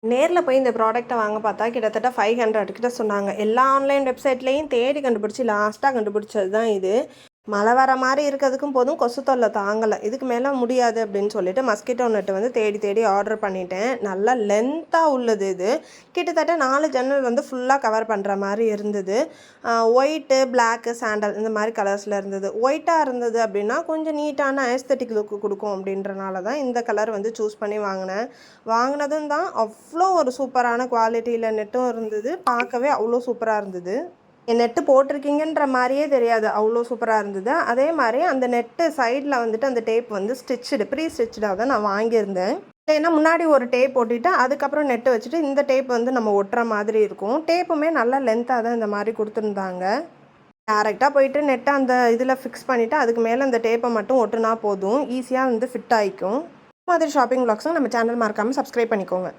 நேர்ல போய் இந்த ப்ராடக்ட்ட வாங்க பார்த்தா கிட்டத்தட்ட 500 கிட்ட சொன்னாங்க. எல்லா ஆன்லைன் வெப்சைட்லயும் தேடி கண்டுபிடிச்சு லாஸ்ட்டா கண்டுபிடிச்சது தான் இது. மழை வர மாரி இருக்கிறதுக்கும் போதும், கொசு தொல்ல தாங்கல. இதுக்கு மேல முடியாது அப்படின்னு சொல்லிட்டு மஸ்கிட்டோ நெட் வந்து தேடி தேடி ஆர்டர் பண்ணிட்டேன். நல்லா லென்த்தா உள்ளது இது. கிட்டத்தட்ட 4 ஜன்னல் வந்து ஃபுல்லா கவர் பண்ற மாரி இருந்தது. ஒயிட்டு, பிளாக்கு, சாண்டல் இந்த மாரி கலர்ஸ்ல இருந்தது. ஒயிட்டா இருந்தது அப்படின்னா, கொஞ்சம் நீட்டான ஏஸ்தெட்டிக் லுக் குடுக்கும் அப்படின்றனால தான் இந்த கலர் வந்து சூஸ் பண்ணி வாங்குனேன். வாங்குனதும் தான் அவ்ளோ ஒரு சூப்பரான குவாலிட்டியில நெட்டும் இருந்தது. பார்க்கவே அவ்ளோ சூப்பரா இருந்தது. நெட்டு போட்டிருக்கீங்கன்ற மாரியே தெரியாது. அவ்ளோ சூப்பரா இருந்தது. அதே மாரி அந்த நெட்டு சைட்ல வந்துட்டு அந்த டேப் வந்து ப்ரீ ஸ்டிச்சடா தான் நான் வாங்கியிருந்தேன். ஏன்னா முன்னாடி ஒரு டேப் ஒட்டிட்டு, அதுக்கப்புறம் நெட்டு வச்சுட்டு, இந்த டேப் வந்து நம்ம ஒட்டுற மாதிரி இருக்கும். டேப்புமே நல்லா லென்த்தா தான் இந்த மாரி குடுத்துருந்தாங்க. டைரக்ட்டா போயிட்டு நெட்ட அந்த இதில ஃபிக்ஸ் பண்ணிட்டு, அதுக்கு மேல அந்த டேப்ப மட்டும் ஒட்டுனா போதும். ஈஸியா வந்து ஃபிட் ஆயிக்கும். இந்த மாதிரி ஷாப்பிங் விளாக்ஸும் நம்ம சேனல் மறக்காம சப்ஸ்கிரைப் பண்ணிக்கோங்க.